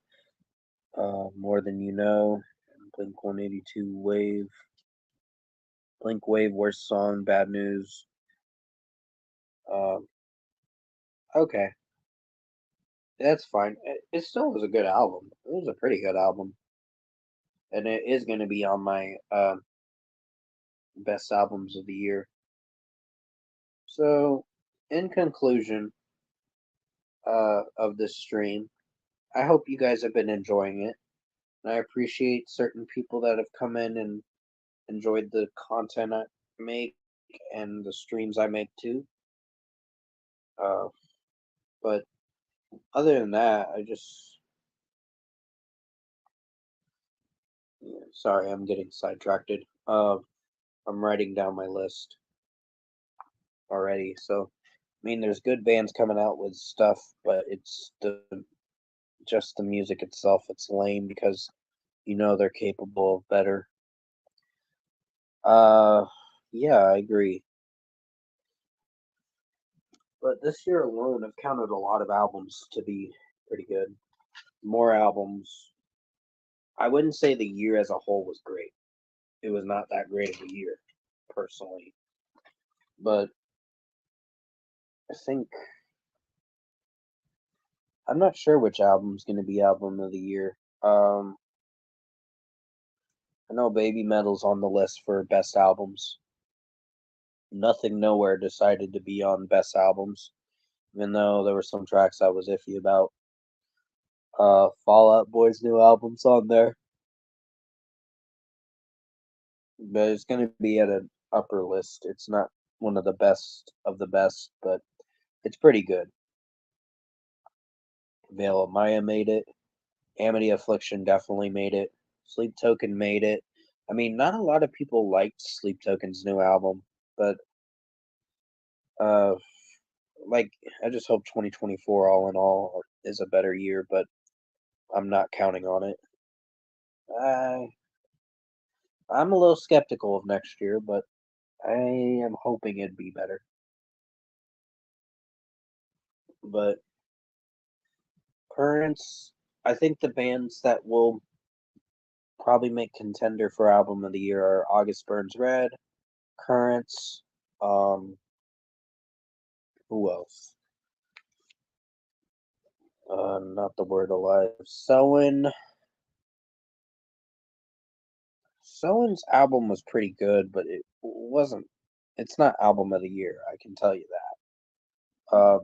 More Than You Know, Blink 182 Wave, Blink Wave, Worst Song, Bad News. Uh, okay, that's fine. It still was a good album. It was a pretty good album, and it is going to be on my best albums of the year. So, in conclusion of this stream, I hope you guys have been enjoying it. And I appreciate certain people that have come in and enjoyed the content I make and the streams I make too. Uh, but other than that, sorry, I'm getting sidetracked. I'm writing down my list already. So, I mean, there's good bands coming out with stuff, but it's just the music itself. It's lame because they're capable of better. Uh, yeah, I agree. But this year alone, I've counted a lot of albums to be pretty good. More albums. I wouldn't say the year as a whole was great. It was not that great of a year, personally. But I think I'm not sure which album's going to be album of the year. I know Baby Metal's on the list for best albums. Nothing Nowhere decided to be on best albums, even though there were some tracks I was iffy about. Fall Out Boy's new album's on there, but it's going to be at an upper list. It's not one of the best of the best, but it's pretty good. Veil of Maya made it. Amity Affliction definitely made it. Sleep Token made it. I mean, not a lot of people liked Sleep Token's new album, but uh, like I just hope 2024 all in all is a better year, but I'm not counting on it. I I'm a little skeptical of next year, but I am hoping it'd be better. But currents, I think the bands that will probably make contender for album of the year are August Burns Red, Currents, who else? Not the Word Alive. Sowen's album was pretty good, but it wasn't. It's not album of the year. I can tell you that.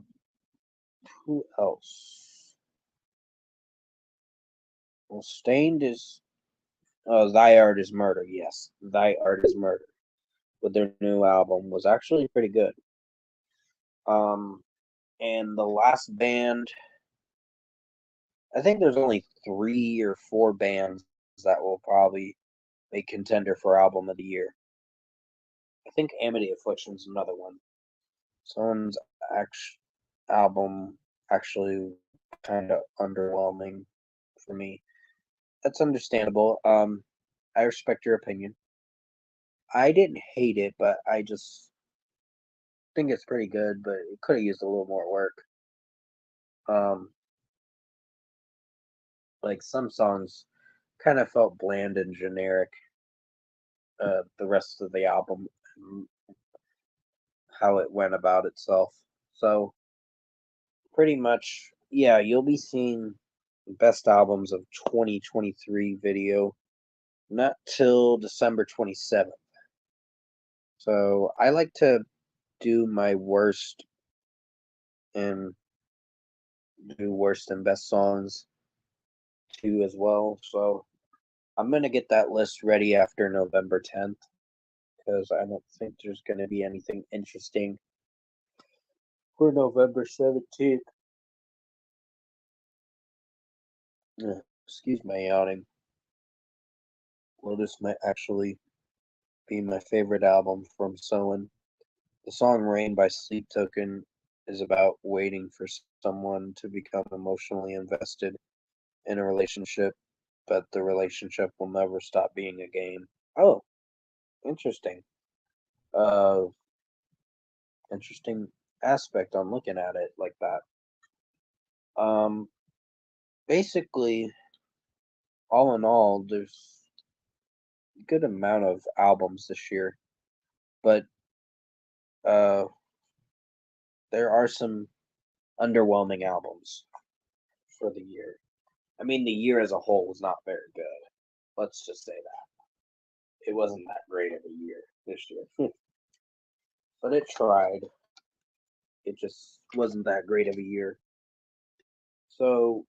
Who else? Well, Stained is. Thy Art is Murder. Yes, Thy Art is Murder. With their new album was actually pretty good. Um, and the last band, I think there's only 3 or 4 bands that will probably make contender for album of the year. I think Amity Affliction's another one. Someone's album actually kind of underwhelming for me. That's understandable. I respect your opinion. I didn't hate it, but I just think it's pretty good, but it could have used a little more work. Um, like some songs kind of felt bland and generic. The rest of the album, how it went about itself. So pretty much, yeah, you'll be seeing best albums of 2023 video not till December 27th. So I like to do my worst and do worst and best songs too as well. So I'm gonna get that list ready after November 10th because I don't think there's gonna be anything interesting for November 17th. Excuse my yawning. Well, this might actually be my favorite album from Soen. The song Rain by Sleep Token is about waiting for someone to become emotionally invested in a relationship, but the relationship will never stop being a game. Oh, interesting. Uh, interesting aspect on looking at it like that. Um, basically, all in all, there's a good amount of albums this year, but uh, there are some underwhelming albums for the year. I mean, the year as a whole was not very good. Let's just say that it wasn't that great of a year this year, but it tried. It just wasn't that great of a year. So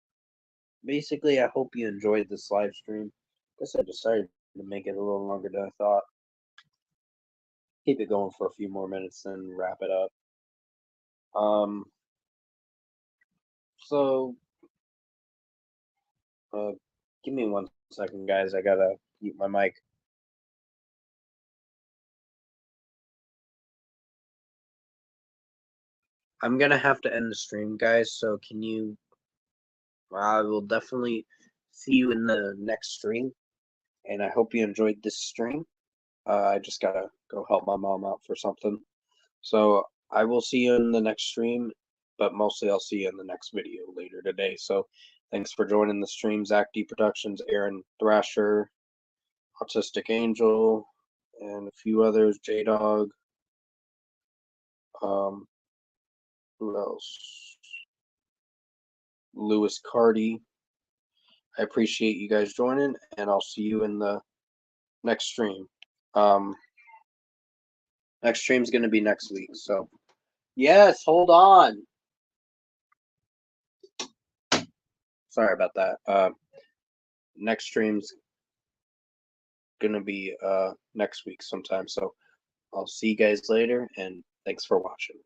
basically, I hope you enjoyed this live stream. Guess I decided to make it a little longer than I thought. Keep it going for a few more minutes and wrap it up. Um, So, give me 1 second, guys. I gotta mute my mic. I'm gonna have to end the stream, guys. So can you? I will definitely see you in the next stream, and I hope you enjoyed this stream. I just gotta go help my mom out for something. So I will see you in the next stream, but mostly I'll see you in the next video later today. So thanks for joining the stream, Zach D Productions, Aaron Thrasher, Autistic Angel, and a few others, J Dog. Who else? Lewis Cardi. I appreciate you guys joining, and I'll see you in the next stream. Next stream's gonna be next week. So yes, hold on. Sorry about that. Next stream's gonna be next week sometime. So I'll see you guys later, and thanks for watching.